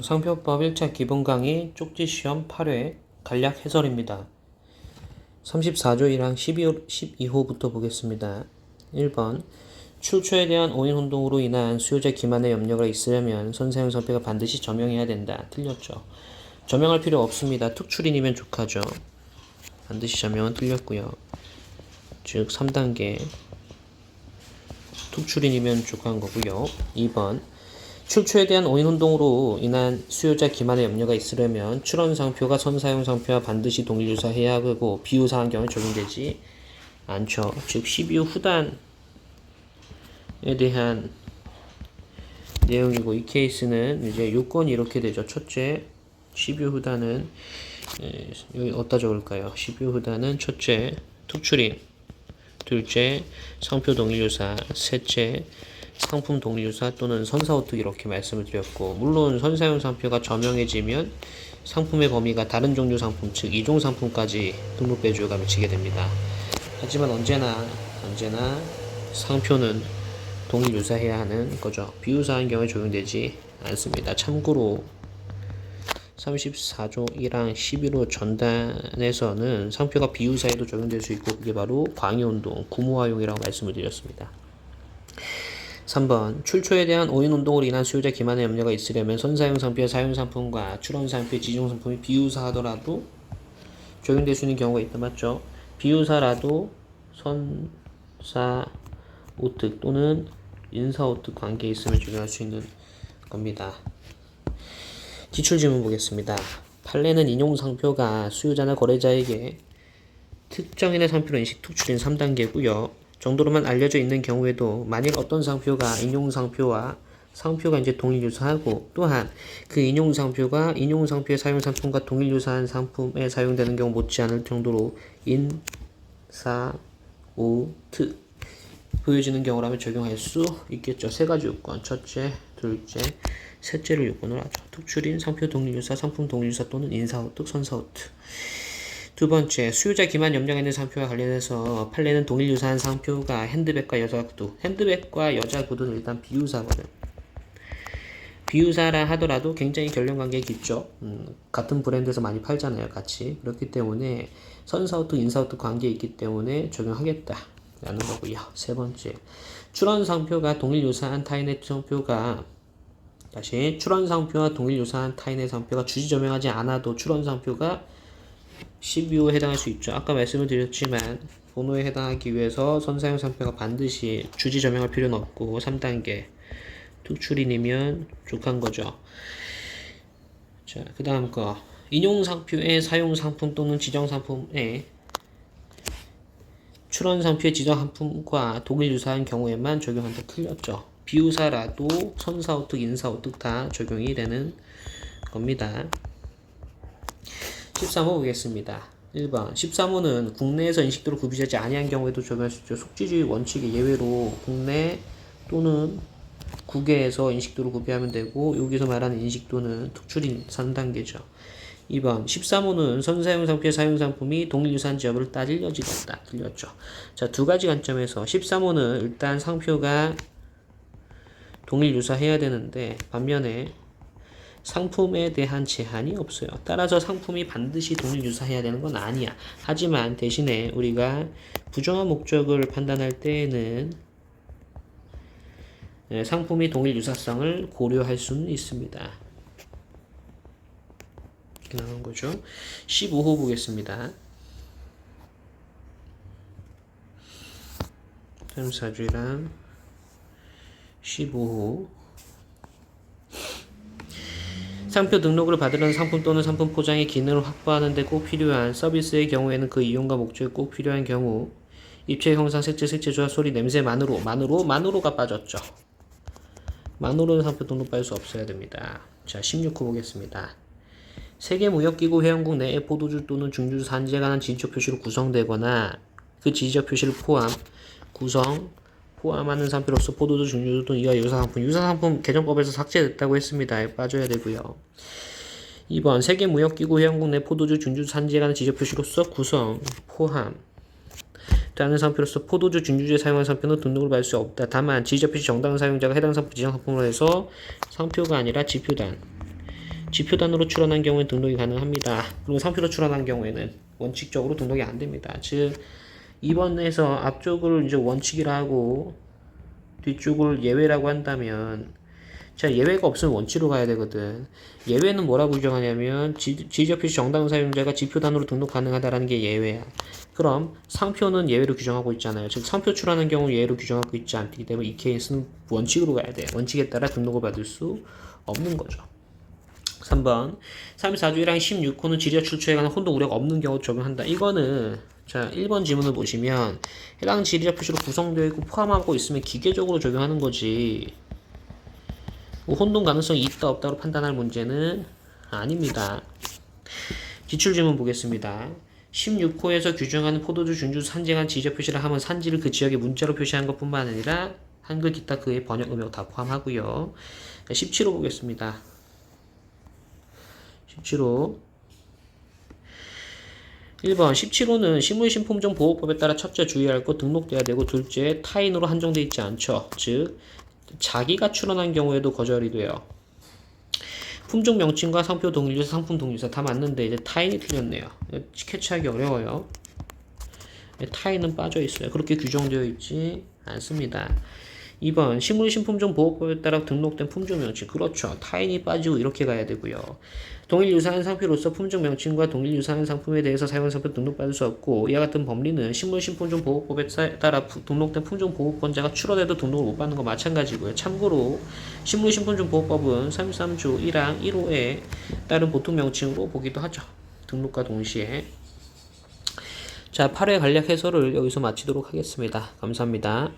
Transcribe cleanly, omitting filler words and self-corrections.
상표법 1차 기본 강의 쪽지 시험 8회 간략 해설입니다. 34조 1항 12호부터 보겠습니다. 1번 출처에 대한 오인운동으로 인한 수요자 기만의 염려가 있으려면 선사용 상표가 반드시 저명해야 된다. 틀렸죠. 저명할 필요 없습니다. 특출인이면 족하죠. 반드시 저명은 틀렸고요. 즉 3단계 특출인이면 족한 거고요. 2번 출처에 대한 오인운동으로 인한 수요자 기만의 염려가 있으려면 출원상표가 선사용상표와 반드시 동일유사해야 하고 비유사한 경우에 적용되지 않죠. 즉 12호 후단에 대한 내용이고 이 케이스는 이제 요건이 이렇게 되죠. 첫째, 12호 후단은 여기 어디다 적을까요? 12호 후단은 첫째, 특출인, 둘째, 상표 동일유사, 셋째, 상품 동일유사 또는 선사호특 이렇게 말씀을 드렸고, 물론 선사용 상표가 저명해지면 상품의 범위가 다른 종류 상품, 즉 이종 상품까지 등록 배조가 미치게 됩니다. 하지만 언제나 상표는 동일유사해야 하는 거죠. 비유사한 경우에 적용되지 않습니다. 참고로 34조 1항 11호 전단에서는 상표가 비유사에도 적용될 수 있고 그게 바로 광의운동, 구모화용이라고 말씀을 드렸습니다. 3번 출처에 대한 오인운동으로 인한 수요자 기만의 염려가 있으려면 선사용 상표의 사용 상품과 출원 상표의 지정 상품이 비유사하더라도 적용될 수 있는 경우가 있다. 맞죠? 비유사라도 선사오특 또는 인사오특 관계에 있으면 적용할 수 있는 겁니다. 기출질문 보겠습니다. 판례는 인용상표가 수요자나 거래자에게 특정인의 상표로 인식 특출인 3단계고요. 정도로만 알려져 있는 경우에도 만일 어떤 상표가 인용상표와 상표가 이제 동일유사하고 또한 그 인용상표가 인용상표의 사용상품과 동일유사한 상품에 사용되는 경우 못지않을 정도로 인사오특 보여지는 경우라면 적용할 수 있겠죠. 세 가지 요건, 첫째, 둘째, 셋째를 요건을 하죠. 특출인, 상표 동일유사, 상품 동일유사 또는 인사오특, 선사오특. 두 번째, 수요자 기만 염려가 있는 상표와 관련해서 판례는 동일유사한 상표가 핸드백과 여자 구두, 핸드백과 여자 구두는 일단 비유사거든. 비유사라 하더라도 굉장히 결연관계가 깊죠. 같은 브랜드에서 많이 팔잖아요, 같이. 그렇기 때문에 선사오특, 인사오특 관계에 있기 때문에 적용하겠다 라는 거고요. 세 번째, 출원상표가 동일유사한 타인의 상표가 다시 출원상표와 동일유사한 타인의 상표가 주지저명하지 않아도 출원상표가 12호에 해당할 수 있죠. 아까 말씀을 드렸지만 번호에 해당하기 위해서 선사용 상표가 반드시 주지 저명할 필요는 없고 3단계 특출인이면 족한 거죠. 자, 그 다음 거 인용 상표의 사용 상품 또는 지정 상품에 출원 상표의 지정 상품과 동일 유사한 경우에만 적용한다. 틀렸죠. 비유사라도 선사오특, 인사오특 다 적용이 되는 겁니다. 13호 보겠습니다. 1번 13호는 국내에서 인식도를 구비하지 아니한 경우에도 적용할 수 있죠. 속지주의 원칙의 예외로 국내 또는 국외에서 인식도를 구비하면 되고 여기서 말하는 인식도는 특출인 3단계죠. 2번 13호는 선사용 상표의 사용 상품이 동일유사한지 여부를 따질 여지가 없다. 틀렸죠. 자, 두 가지 관점에서 13호는 일단 상표가 동일유사해야 되는데 반면에 상품에 대한 제한이 없어요. 따라서 상품이 반드시 동일유사해야 되는 건 아니야. 하지만 대신에 우리가 부정한 목적을 판단할 때에는 상품이 동일유사성을 고려할 수는 있습니다. 이렇게 나온 거죠. 15호 보겠습니다. 34주의랑 15호 상표 등록을 받으려는 상품 또는 상품 포장의 기능을 확보하는 데 꼭 필요한 서비스의 경우에는 그 이용과 목적에 꼭 필요한 경우 입체, 형상, 색채, 조합, 소리, 냄새, 마누로가 빠졌죠. 마누로는 상표 등록 받을 수 없어야 됩니다. 자, 16호 보겠습니다. 세계무역기구 회원국 내의 포도주 또는 중주주 산지에 관한 지지적 표시로 구성되거나 그 지지적 표시를 포함하는 상표로서 포도주, 중류주 또는 이와 유사상품 개정법에서 삭제됐다고 했습니다. 빠져야 되고요. 2번 세계무역기구 회원국 내 포도주, 중주주 산지에 관한 지적 표시로서 포함되는 상표로서 포도주, 중주주에 사용한 상표는 등록을 받을 수 없다. 다만 지적 표시 정당한 사용자가 해당 상품 지정 상품으로 해서 상표가 아니라 지표단 지표단으로 출원한 경우에 등록이 가능합니다. 그리고 상표로 출원한 경우에는 원칙적으로 등록이 안 됩니다. 즉 2번에서 앞쪽을 이제 원칙이라 하고 뒤쪽을 예외라고 한다면, 자, 예외가 없으면 원칙으로 가야 되거든. 예외는 뭐라고 규정하냐면 지적표시 정당 사용자가 지표단으로 등록 가능하다라는 게 예외야. 그럼 상표는 예외로 규정하고 있잖아요. 즉 상표 출하는 경우 예외로 규정하고 있지 않기 때문에 이 케이스는 원칙으로 가야 돼. 원칙에 따라 등록을 받을 수 없는 거죠. 3번 34조 1항 16호는 지리적 출처에 관한 혼동 우려가 없는 경우 적용한다. 이거는 자 1번 지문을 보시면 해당 지리적 표시로 구성되어 있고 포함하고 있으면 기계적으로 적용하는 거지, 혼동 가능성이 있다 없다로 판단할 문제는 아닙니다. 기출지문 보겠습니다. 16호에서 규정하는 포도주, 중주, 산지간 지적 표시를 하면 산지를 그 지역에 문자로 표시하는 것뿐만 아니라 한글 기타 그의 번역 음역 다 포함하고요. 17호 보겠습니다. 17호 1번 17호는 식물신품종보호법에 따라 첫째 주의할 것 등록돼야 되고, 둘째 타인으로 한정돼 있지 않죠. 즉 자기가 출원한 경우에도 거절이 돼요. 품종 명칭과 상표 동일유사, 상품 동일유사 다 맞는데 이제 타인이 틀렸네요. 캐치하기 어려워요. 타인은 빠져 있어요. 그렇게 규정되어 있지 않습니다. 2번 식물신품종보호법에 따라 등록된 품종 명칭, 그렇죠. 타인이 빠지고 이렇게 가야 되고요. 동일유사한 상표로서 품종 명칭과 동일유사한 상품에 대해서 사용 상표 등록받을 수 없고, 이와 같은 법리는 식물신품종보호법에 따라 등록된 품종보호권자가 출원해도 등록을 못 받는 거 마찬가지고요. 참고로 식물신품종보호법은 33조 1항 1호에 따른 보통 명칭으로 보기도 하죠. 등록과 동시에. 자, 8회 간략 해설을 여기서 마치도록 하겠습니다. 감사합니다.